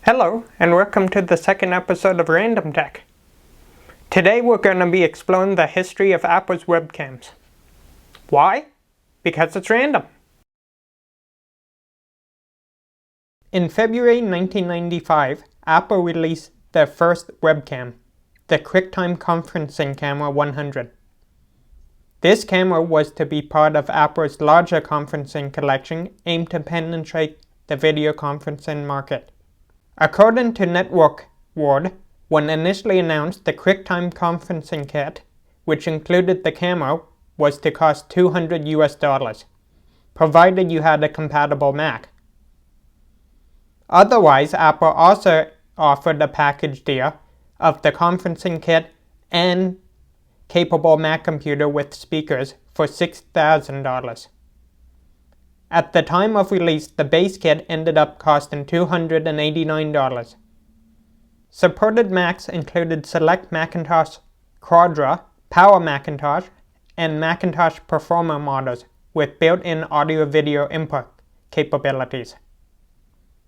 Hello, and welcome to the second episode of Random Tek. Today we're going to be exploring the history of Apple's webcams. Why? Because it's random. In February 1995, Apple released their first webcam, the QuickTime Conferencing Camera 100. This camera was to be part of Apple's larger conferencing collection aimed to penetrate the video conferencing market. According to Network World, when initially announced, the QuickTime Conferencing Kit, which included the camera, was to cost $200, provided you had a compatible Mac. Otherwise, Apple also offered a package deal of the conferencing kit and capable Mac computer with speakers for $6,000. At the time of release, the base kit ended up costing $289. Supported Macs included select Macintosh Quadra, Power Macintosh, and Macintosh Performer models with built-in audio-video input capabilities.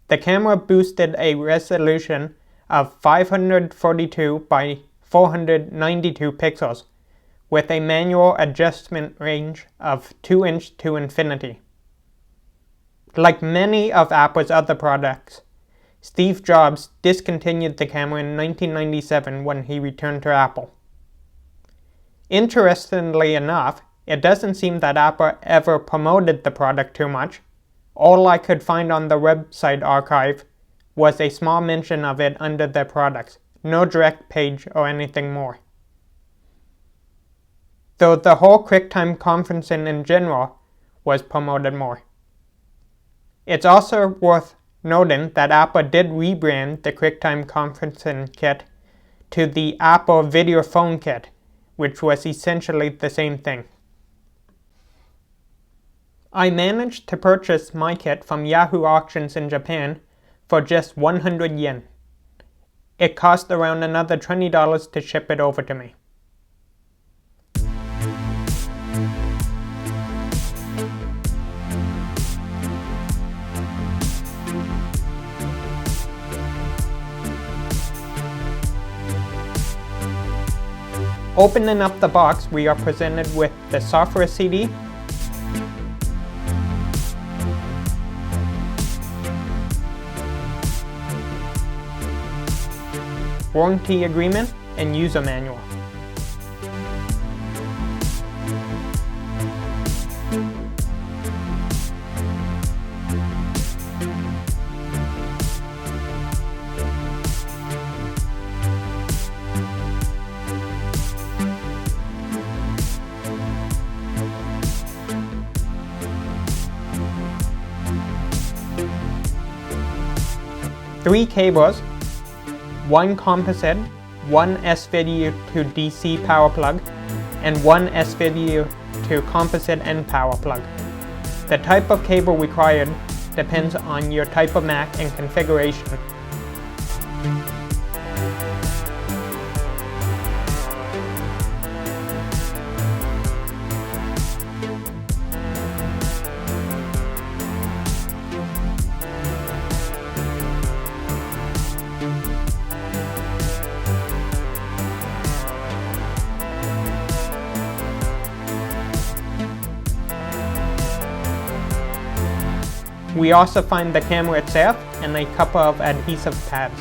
The camera boosted a resolution of 542 by 492 pixels with a manual adjustment range of 2" to infinity. Like many of Apple's other products, Steve Jobs discontinued the camera in 1997 when he returned to Apple. Interestingly enough, it doesn't seem that Apple ever promoted the product too much. All I could find on the website archive was a small mention of it under their products, no direct page or anything more. Though the whole QuickTime conferencing in general was promoted more. It's also worth noting that Apple did rebrand the QuickTime Conferencing Kit to the Apple Video Phone Kit, which was essentially the same thing. I managed to purchase my kit from Yahoo Auctions in Japan for just 100 yen. It cost around another $20 to ship it over to me. Opening up the box, we are presented with the software CD, warranty agreement, and user manual. Three cables, one composite, one S-Video to DC power plug, and one S-Video to composite and power plug. The type of cable required depends on your type of Mac and configuration. We also find the camera itself and a couple of adhesive pads.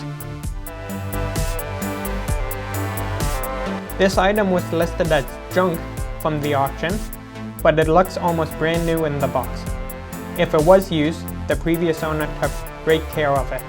This item was listed as junk from the auction, but it looks almost brand new in the box. If it was used, the previous owner took great care of it.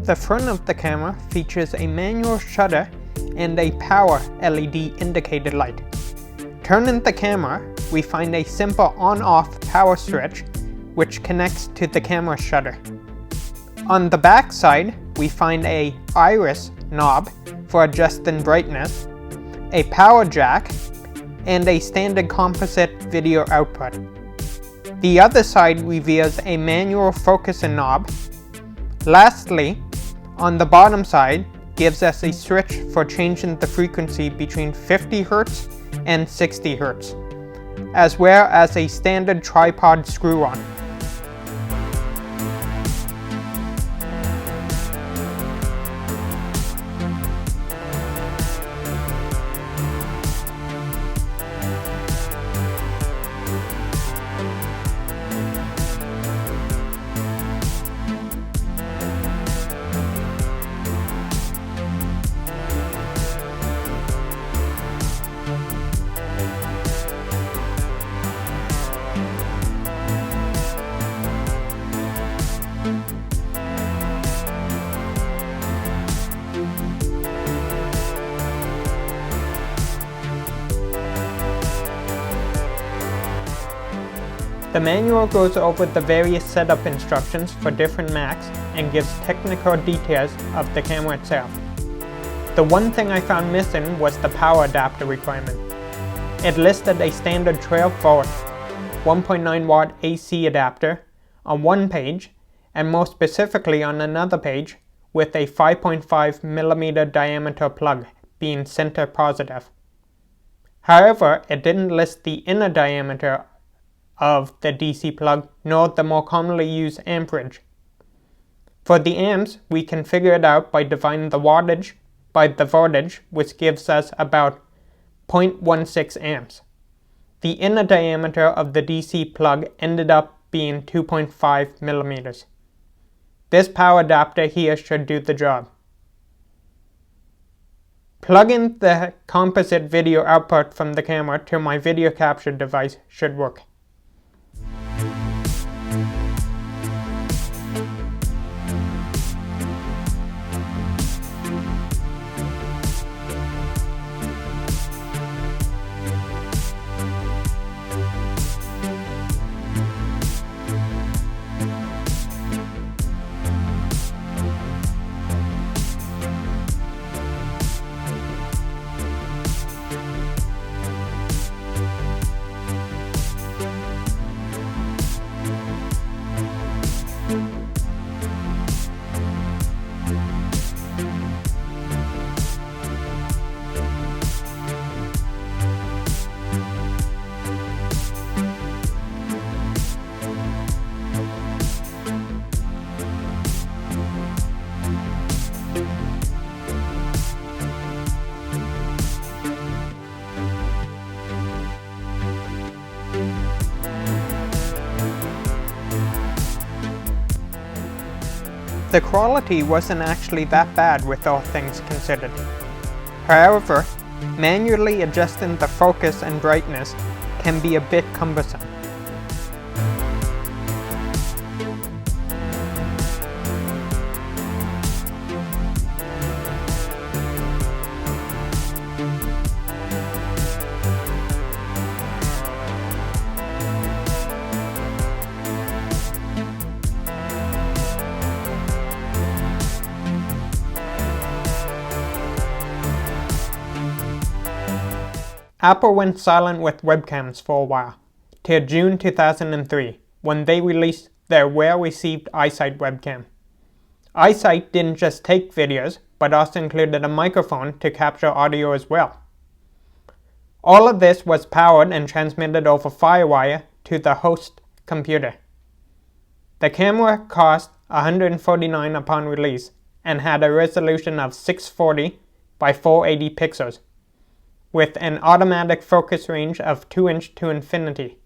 The front of the camera features a manual shutter and a power LED indicator light. Turning the camera, we find a simple on-off power switch which connects to the camera shutter. On the back side, we find a iris knob for adjusting brightness, a power jack, and a standard composite video output. The other side reveals a manual focusing knob. Lastly, on the bottom side, gives us a switch for changing the frequency between 50 Hz and 60 Hz, as well as a standard tripod screw-on. The manual goes over the various setup instructions for different Macs and gives technical details of the camera itself. The one thing I found missing was the power adapter requirement. It listed a standard 12V 1.9 watt AC adapter on one page, and more specifically on another page with a 5.5mm diameter plug being center positive. However, it didn't list the inner diameter of the DC plug nor the more commonly used amperage. For the amps, we can figure it out by dividing the wattage by the voltage, which gives us about 0.16 amps. The inner diameter of the DC plug ended up being 2.5mm. This power adapter here should do the job. Plugging the composite video output from the camera to my video capture device should work. The quality wasn't actually that bad with all things considered. However, manually adjusting the focus and brightness can be a bit cumbersome. Apple went silent with webcams for a while, till June 2003, when they released their well-received iSight webcam. iSight didn't just take videos, but also included a microphone to capture audio as well. All of this was powered and transmitted over FireWire to the host computer. The camera cost $149 upon release and had a resolution of 640 by 480 pixels, with an automatic focus range of 2" to infinity.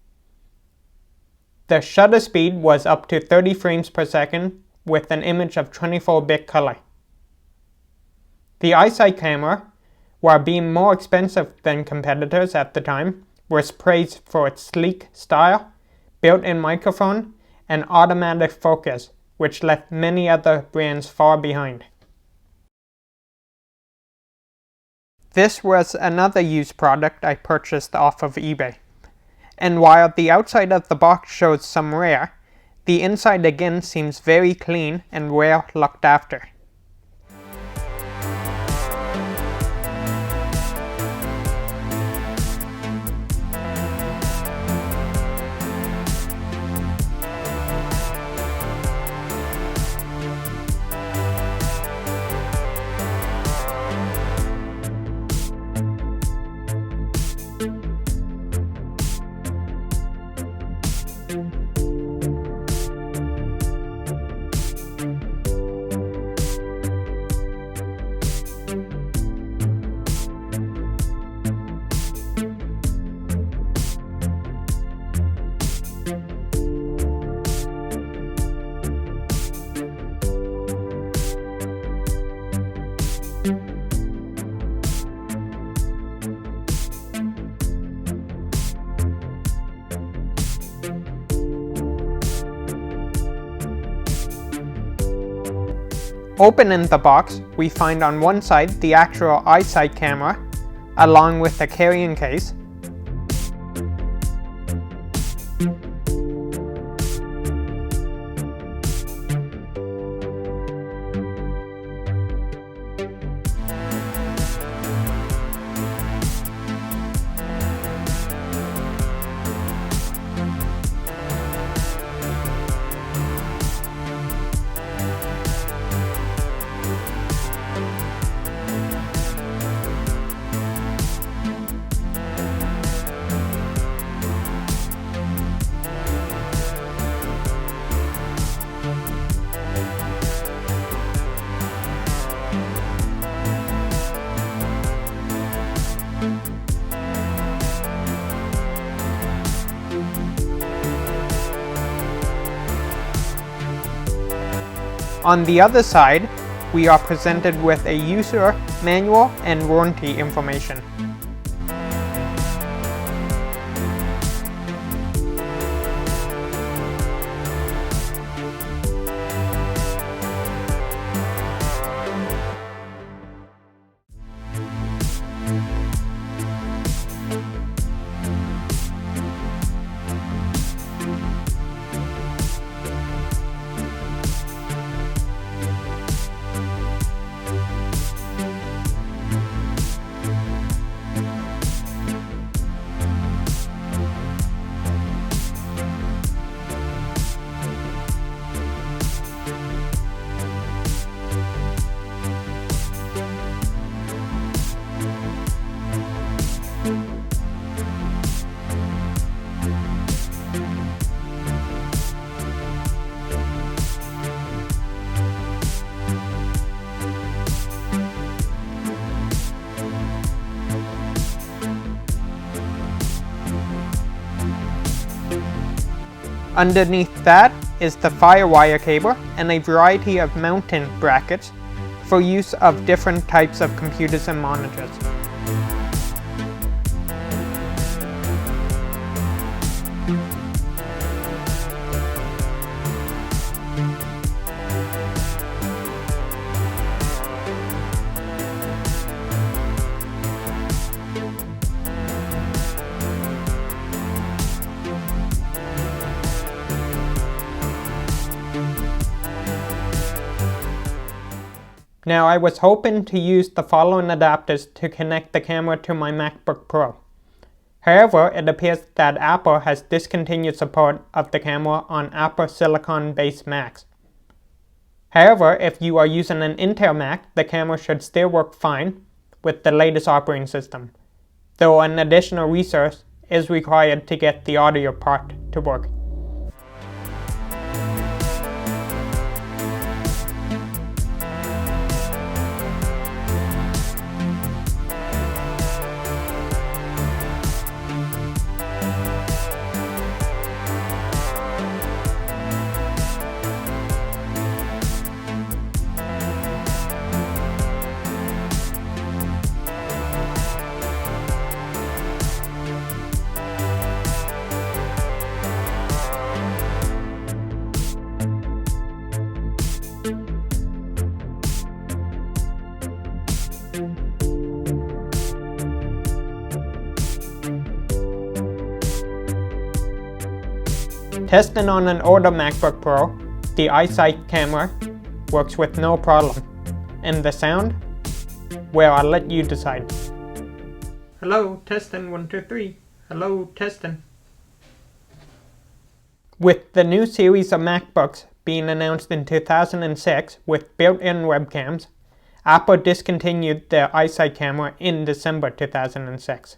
The shutter speed was up to 30 frames per second with an image of 24-bit color. The iSight camera, while being more expensive than competitors at the time, was praised for its sleek style, built-in microphone, and automatic focus, which left many other brands far behind. This was another used product I purchased off of eBay, and while the outside of the box shows some wear, the inside again seems very clean and well looked after. Opening the box, we find on one side the actual iSight camera, along with the carrying case. On the other side, we are presented with a user manual and warranty information. Underneath that is the firewire cable and a variety of mounting brackets for use of different types of computers and monitors. Now, I was hoping to use the following adapters to connect the camera to my MacBook Pro. However, it appears that Apple has discontinued support of the camera on Apple Silicon-based Macs. However, if you are using an Intel Mac, the camera should still work fine with the latest operating system, though an additional resource is required to get the audio part to work. Testing on an older MacBook Pro, the iSight camera works with no problem. And the sound? Well, I'll let you decide. Hello, testing, 1, 2, 3. Hello, testing. With the new series of MacBooks being announced in 2006 with built-in webcams, Apple discontinued the iSight camera in December 2006.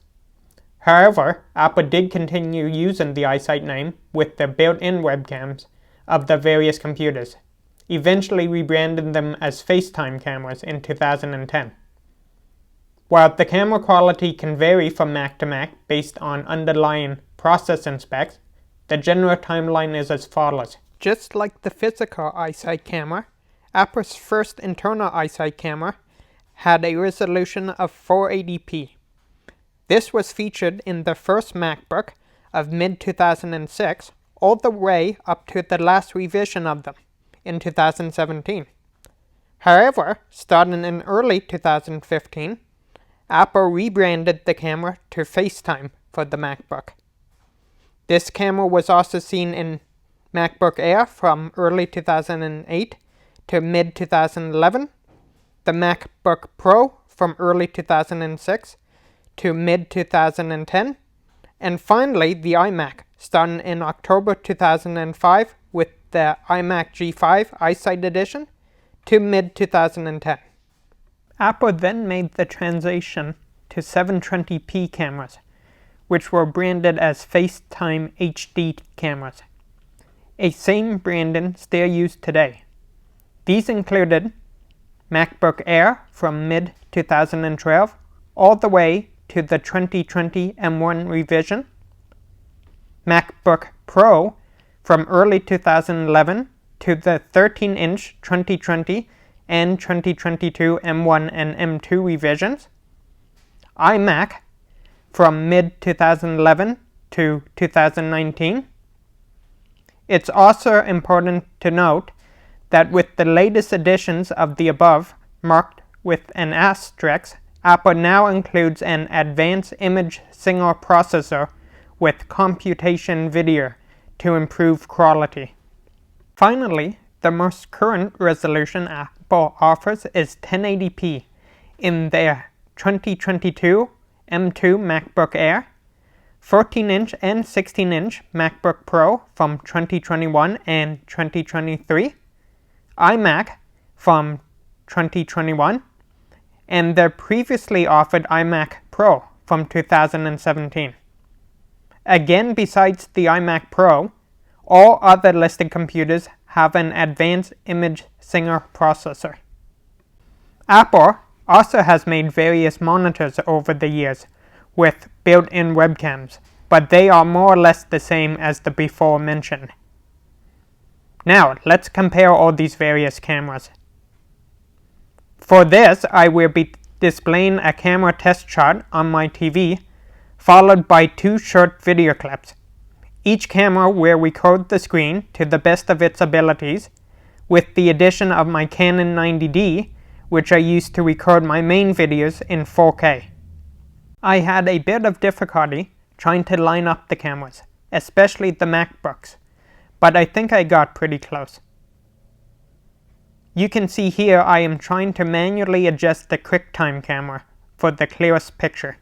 However, Apple did continue using the iSight name with the built-in webcams of the various computers, eventually rebranding them as FaceTime cameras in 2010. While the camera quality can vary from Mac to Mac based on underlying processing specs, the general timeline is as follows. Just like the physical iSight camera, Apple's first internal iSight camera had a resolution of 480p. This was featured in the first MacBook of mid-2006 all the way up to the last revision of them in 2017. However, starting in early 2015, Apple rebranded the camera to FaceTime for the MacBook. This camera was also seen in MacBook Air from early 2008 to mid-2011, the MacBook Pro from early 2006 to mid-2010, and finally the iMac, starting in October 2005 with the iMac G5 iSight edition to mid-2010. Apple then made the transition to 720p cameras, which were branded as FaceTime HD cameras, a same branding still used today. These included MacBook Air from mid-2012 all the way to the 2020 M1 revision, MacBook Pro from early 2011 to the 13-inch 2020 and 2022 M1 and M2 revisions, iMac from mid-2011 to 2019. It's also important to note that with the latest editions of the above marked with an asterisk, Apple now includes an advanced image signal processor with computation video to improve quality. Finally, the most current resolution Apple offers is 1080p in their 2022 M2 MacBook Air, 14-inch and 16-inch MacBook Pro from 2021 and 2023, iMac from 2021, and the previously offered iMac Pro from 2017. Again, besides the iMac Pro, all other listed computers have an advanced image signal processor. Apple also has made various monitors over the years with built-in webcams, but they are more or less the same as the before mentioned. Now, let's compare all these various cameras. For this, I will be displaying a camera test chart on my TV, followed by 2 short video clips. Each camera will record the screen to the best of its abilities, with the addition of my Canon 90D, which I use to record my main videos in 4K. I had a bit of difficulty trying to line up the cameras, especially the MacBooks, but I think I got pretty close. You can see here I am trying to manually adjust the QuickTime camera for the clearest picture.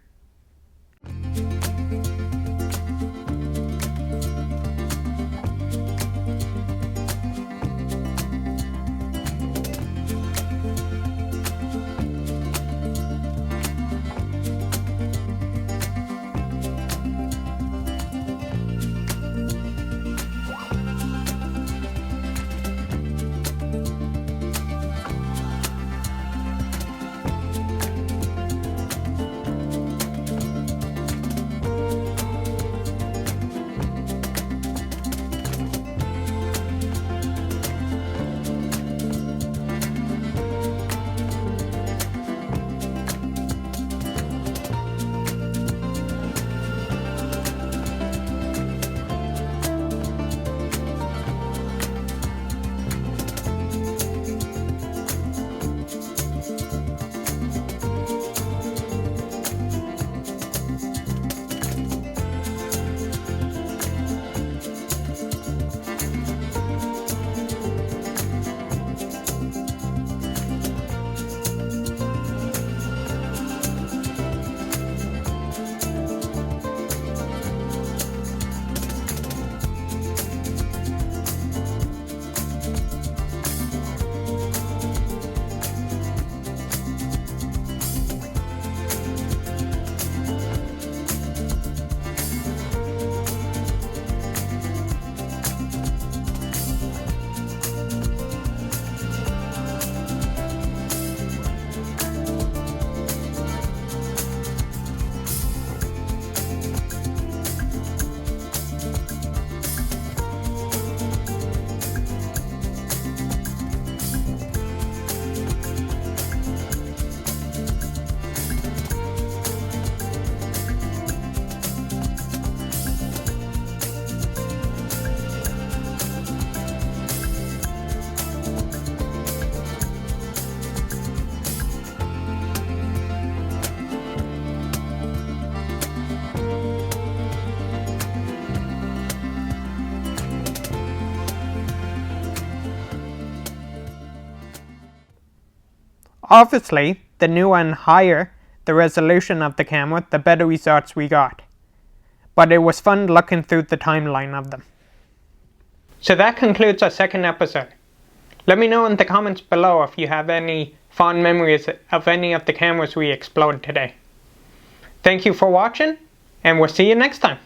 Obviously, the newer and higher the resolution of the camera, the better results we got. But it was fun looking through the timeline of them. So that concludes our second episode. Let me know in the comments below if you have any fond memories of any of the cameras we explored today. Thank you for watching, and we'll see you next time.